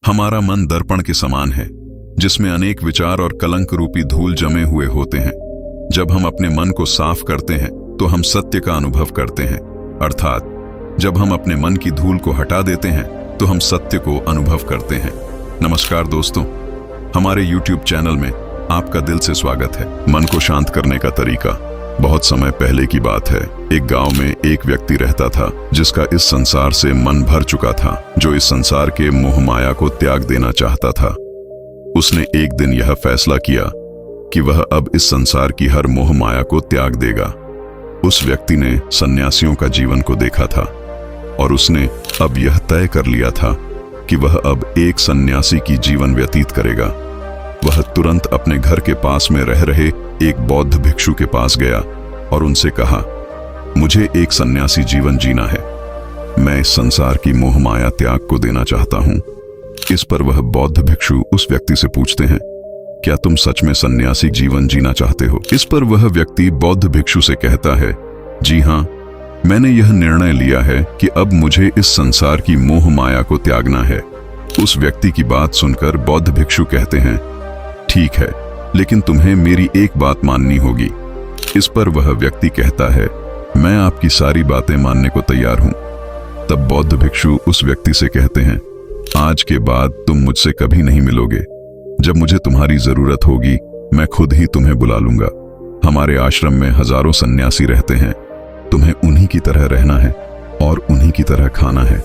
हमारा मन दर्पण के समान है, जिसमें अनेक विचार और कलंक रूपी धूल जमे हुए होते हैं। जब हम अपने मन को साफ करते हैं तो हम सत्य का अनुभव करते हैं, अर्थात जब हम अपने मन की धूल को हटा देते हैं तो हम सत्य को अनुभव करते हैं। नमस्कार दोस्तों, हमारे YouTube चैनल में आपका दिल से स्वागत है। मन को शांत करने का तरीका। बहुत समय पहले की बात है, एक गांव में एक व्यक्ति रहता था जिसका इस संसार से मन भर चुका था, जो इस संसार के मोह माया को त्याग देना चाहता था। उसने एक दिन यह फैसला किया कि वह अब इस संसार की हर मोह माया को त्याग देगा। उस व्यक्ति ने सन्यासियों का जीवन को देखा था और उसने अब यह तय कर लिया था कि वह अब एक सन्यासी की जीवन व्यतीत करेगा। वह तुरंत अपने घर के पास में रह रहे एक बौद्ध भिक्षु के पास गया और उनसे कहा, मुझे एक सन्यासी जीवन जीना है। मैं इस संसार की मोह माया त्याग को देना चाहता हूं। इस पर वह बौद्ध भिक्षु उस व्यक्ति से पूछते हैं, क्या तुम सच में सन्यासी जीवन जीना चाहते हो? इस पर वह व्यक्ति बौद्ध भिक्षु से कहता है, जी हां, मैंने यह निर्णय लिया है कि अब मुझे इस संसार की मोह माया को त्यागना है। उस व्यक्ति की बात सुनकर बौद्ध भिक्षु कहते हैं, ठीक है, लेकिन तुम्हें मेरी एक बात माननी होगी। इस पर वह व्यक्ति कहता है, मैं आपकी सारी बातें मानने को तैयार हूं। तब बौद्ध भिक्षु उस व्यक्ति से कहते हैं, आज के बाद तुम मुझसे कभी नहीं मिलोगे। जब मुझे तुम्हारी जरूरत होगी मैं खुद ही तुम्हें बुला लूंगा। हमारे आश्रम में हजारों सन्यासी रहते हैं, तुम्हें उन्हीं की तरह रहना है और उन्हीं की तरह खाना है,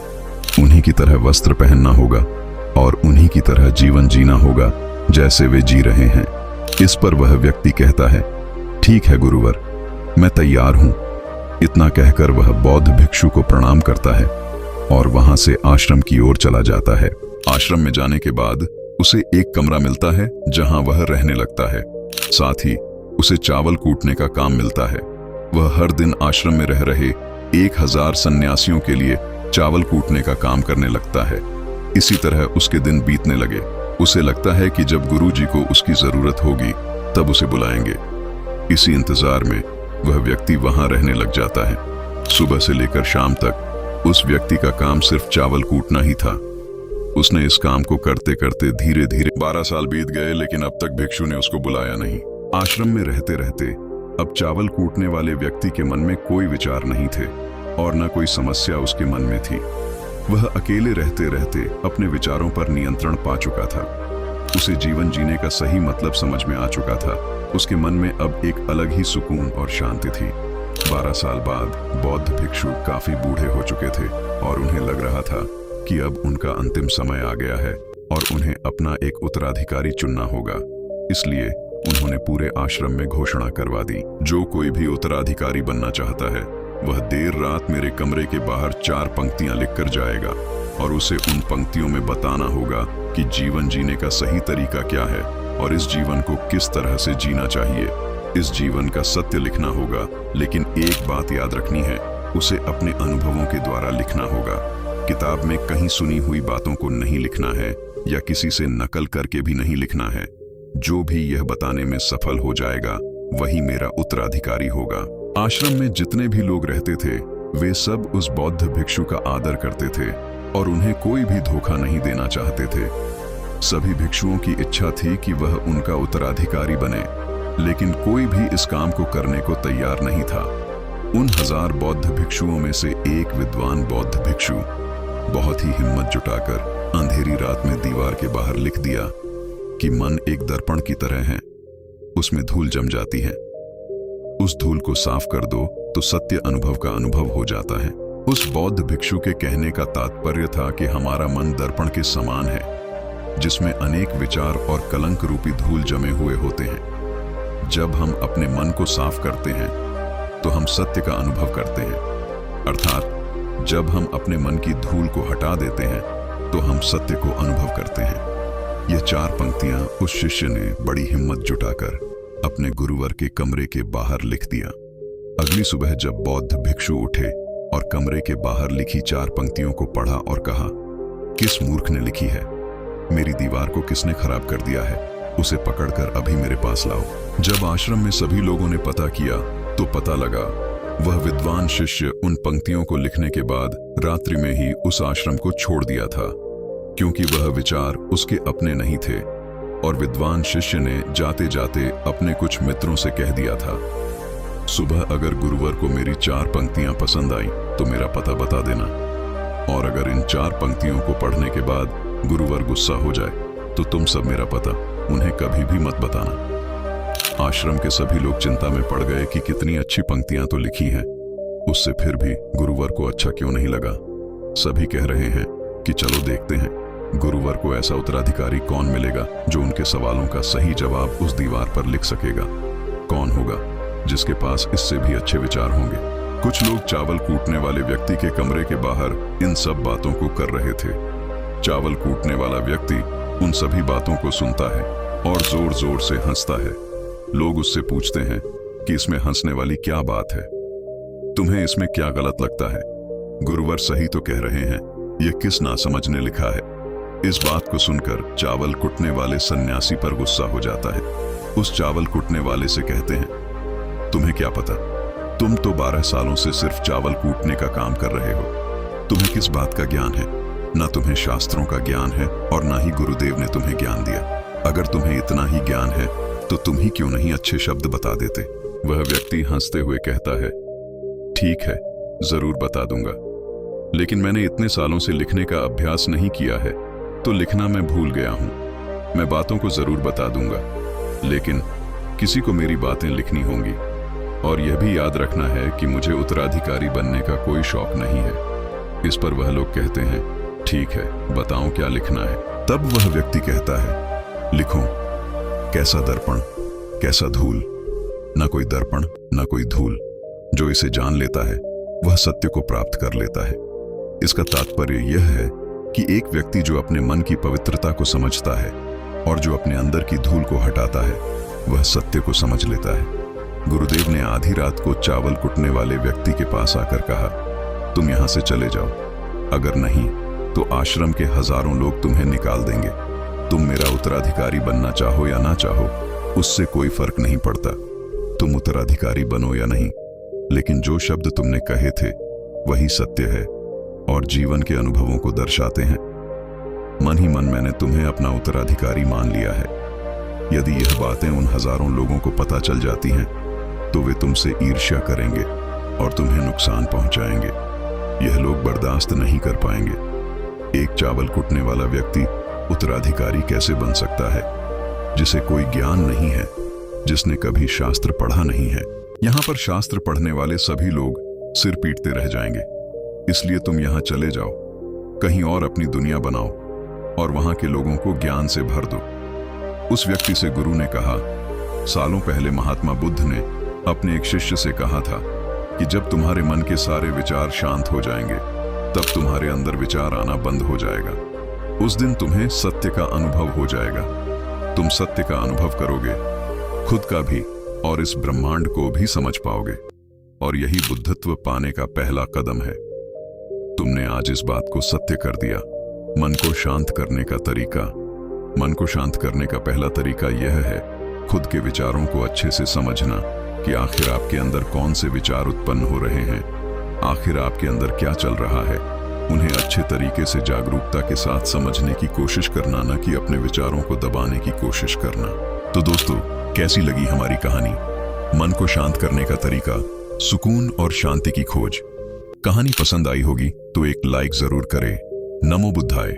उन्हीं की तरह वस्त्र पहनना होगा और उन्हीं की तरह जीवन जीना होगा जैसे वे जी रहे हैं। इस पर वह व्यक्ति कहता है, ठीक है गुरुवर, मैं तैयार हूं। इतना कहकर वह बौद्ध भिक्षु को प्रणाम करता है और वहां से आश्रम की ओर चला जाता है। आश्रम में जाने के बाद उसे एक कमरा मिलता है जहां वह रहने लगता है। साथ ही उसे चावल कूटने का काम मिलता है। वह हर दिन आश्रम में रह रहे 1000 सन्यासियों के लिए चावल कूटने का काम करने लगता है। इसी तरह उसके दिन बीतने लगे। उसे लगता है कि जब गुरुजी को उसकी जरूरत होगी तब उसे बुलाएंगे। इसी इंतजार में वह व्यक्ति वहां रहने लग जाता है। सुबह से लेकर शाम तक उस व्यक्ति का काम सिर्फ चावल कूटना ही था। उसने इस काम को करते करते धीरे धीरे 12 साल बीत गए, लेकिन अब तक भिक्षु ने उसको बुलाया नहीं। आश्रम में रहते रहते अब चावल कूटने वाले व्यक्ति के मन में कोई विचार नहीं थे और न कोई समस्या उसके मन में थी। वह अकेले रहते रहते अपने विचारों पर नियंत्रण पा चुका था। उसे जीवन जीने का सही मतलब समझ में आ चुका था। उसके मन में अब एक अलग ही सुकून और शांति थी। 12 साल बाद बौद्ध भिक्षु काफी बूढ़े हो चुके थे और उन्हें लग रहा था कि अब उनका अंतिम समय आ गया है और उन्हें अपना एक उत्तराधिकारी चुनना होगा। इसलिए उन्होंने पूरे आश्रम में घोषणा करवा दी, जो कोई भी उत्तराधिकारी बनना चाहता है वह देर रात मेरे कमरे के बाहर 4 पंक्तियां लिखकर जाएगा और उसे उन पंक्तियों में बताना होगा कि जीवन जीने का सही तरीका क्या है और इस जीवन को किस तरह से जीना चाहिए। इस जीवन का सत्य लिखना होगा, लेकिन एक बात याद रखनी है, उसे अपने अनुभवों के द्वारा लिखना होगा। किताब में कहीं सुनी हुई बातों को नहीं लिखना है या किसी से नकल करके भी नहीं लिखना है। जो भी यह बताने में सफल हो जाएगा वही मेरा उत्तराधिकारी होगा। आश्रम में जितने भी लोग रहते थे वे सब उस बौद्ध भिक्षु का आदर करते थे और उन्हें कोई भी धोखा नहीं देना चाहते थे। सभी भिक्षुओं की इच्छा थी कि वह उनका उत्तराधिकारी बने, लेकिन कोई भी इस काम को करने को तैयार नहीं था। उन 1000 बौद्ध भिक्षुओं में से एक विद्वान बौद्ध भिक्षु बहुत ही हिम्मत जुटाकर अंधेरी रात में दीवार के बाहर लिख दिया कि मन एक दर्पण की तरह है, उसमें धूल जम जाती है। उस धूल को साफ कर दो तो सत्य अनुभव का अनुभव हो जाता है। उस बौद्ध भिक्षु के कहने का तात्पर्य था कि हमारा मन दर्पण के समान है, जिसमें अनेक विचार और कलंक रूपी धूल जमे हुए होते हैं। जब हम अपने मन को साफ करते हैं तो हम सत्य का अनुभव करते हैं, अर्थात जब हम अपने मन की धूल को हटा देते हैं तो हम सत्य को अनुभव करते हैं। यह 4 पंक्तियां उस शिष्य ने बड़ी हिम्मत जुटाकर अपने गुरुवर के कमरे के बाहर लिख दिया। अगली सुबह जब बौद्ध भिक्षु उठे और कमरे के बाहर लिखी 4 पंक्तियों को पढ़ा और कहा, किस मूर्ख ने लिखी है? मेरी दीवार को किसने खराब कर दिया है? उसे पकड़कर अभी मेरे पास लाओ। जब आश्रम में सभी लोगों ने पता किया तो पता लगा वह विद्वान शिष्य उन पंक्तियों को लिखने के बाद रात्रि में ही उस आश्रम को छोड़ दिया था। क्योंकि वह विचार उसके अपने नहीं थे और विद्वान शिष्य ने जाते जाते अपने कुछ मित्रों से कह दिया था, सुबह अगर गुरुवर को मेरी 4 पंक्तियां पसंद आई तो मेरा पता बता देना, और अगर इन 4 पंक्तियों को पढ़ने के बाद गुरुवर गुस्सा हो जाए तो तुम सब मेरा पता उन्हें कभी भी मत बताना। आश्रम के सभी लोग चिंता में पड़ गए कि कितनी अच्छी पंक्तियां तो लिखी हैं, उससे फिर भी गुरुवर को अच्छा क्यों नहीं लगा। सभी कह रहे हैं कि चलो देखते हैं गुरुवर को ऐसा उत्तराधिकारी कौन मिलेगा जो उनके सवालों का सही जवाब उस दीवार पर लिख सकेगा। कौन होगा जिसके पास इससे भी अच्छे विचार होंगे। कुछ लोग चावल कूटने वाले व्यक्ति के कमरे के बाहर इन सब बातों को कर रहे थे। चावल कूटने वाला व्यक्ति उन सभी बातों को सुनता है और जोर जोर से हंसता है। लोग उससे पूछते हैं कि इसमें हंसने वाली क्या बात है, तुम्हें इसमें क्या गलत लगता है। गुरुवर सही तो कह रहे हैं, यह किस नासमझ ने लिखा है। इस बात को सुनकर चावल कुटने वाले सन्यासी पर गुस्सा हो जाता है। उस चावल कुटने वाले से कहते हैं, तुम्हें क्या पता, तुम तो 12 सालों से सिर्फ चावल कूटने का काम कर रहे हो, तुम्हें किस बात का ज्ञान है। ना तुम्हें शास्त्रों का ज्ञान है और ना ही गुरुदेव ने तुम्हें ज्ञान दिया। अगर तुम्हें इतना ही ज्ञान है तो तुम ही क्यों नहीं अच्छे शब्द बता देते। वह व्यक्ति हंसते हुए कहता है, ठीक है, जरूर बता दूंगा, लेकिन मैंने इतने सालों से लिखने का अभ्यास नहीं किया है तो लिखना मैं भूल गया हूं। मैं बातों को जरूर बता दूंगा, लेकिन किसी को मेरी बातें लिखनी होंगी। और यह भी याद रखना है कि मुझे उत्तराधिकारी बनने का कोई शौक नहीं है। इस पर वह लोग कहते हैं, ठीक है, बताओ क्या लिखना है। तब वह व्यक्ति कहता है, लिखो, कैसा दर्पण, कैसा धूल। न कोई दर्पण न कोई धूल, जो इसे जान लेता है वह सत्य को प्राप्त कर लेता है। इसका तात्पर्य यह है कि एक व्यक्ति जो अपने मन की पवित्रता को समझता है और जो अपने अंदर की धूल को हटाता है वह सत्य को समझ लेता है। गुरुदेव ने आधी रात को चावल कुटने वाले व्यक्ति के पास आकर कहा, तुम यहां से चले जाओ, अगर नहीं तो आश्रम के हजारों लोग तुम्हें निकाल देंगे। तुम मेरा उत्तराधिकारी बनना चाहो या ना चाहो, उससे कोई फर्क नहीं पड़ता। तुम उत्तराधिकारी बनो या नहीं, लेकिन जो शब्द तुमने कहे थे वही सत्य है और जीवन के अनुभवों को दर्शाते हैं। मन ही मन मैंने तुम्हें अपना उत्तराधिकारी मान लिया है। यदि यह बातें उन हजारों लोगों को पता चल जाती हैं तो वे तुमसे ईर्ष्या करेंगे और तुम्हें नुकसान पहुंचाएंगे। यह लोग बर्दाश्त नहीं कर पाएंगे। एक चावल कुटने वाला व्यक्ति उत्तराधिकारी कैसे बन सकता है जिसे कोई ज्ञान नहीं है, जिसने कभी शास्त्र पढ़ा नहीं है। यहां पर शास्त्र पढ़ने वाले सभी लोग सिर पीटते रह जाएंगे। इसलिए तुम यहां चले जाओ, कहीं और अपनी दुनिया बनाओ और वहां के लोगों को ज्ञान से भर दो। उस व्यक्ति से गुरु ने कहा, सालों पहले महात्मा बुद्ध ने अपने एक शिष्य से कहा था कि जब तुम्हारे मन के सारे विचार शांत हो जाएंगे तब तुम्हारे अंदर विचार आना बंद हो जाएगा। उस दिन तुम्हें सत्य का अनुभव हो जाएगा। तुम सत्य का अनुभव करोगे, खुद का भी और इस ब्रह्मांड को भी समझ पाओगे, और यही बुद्धत्व पाने का पहला कदम है। तुमने आज इस बात को सत्य कर दिया। मन को शांत करने का तरीका, मन को शांत करने का पहला तरीका यह है खुद के विचारों को अच्छे से समझना कि आखिर आपके अंदर कौन से विचार उत्पन्न हो रहे हैं, आखिर आपके अंदर क्या चल रहा है। उन्हें अच्छे तरीके से जागरूकता के साथ समझने की कोशिश करना, न कि अपने विचारों को दबाने की कोशिश करना। तो दोस्तों, कैसी लगी हमारी कहानी, मन को शांत करने का तरीका, सुकून और शांति की खोज। कहानी पसंद आई होगी तो एक लाइक जरूर करें। नमो बुद्धाय।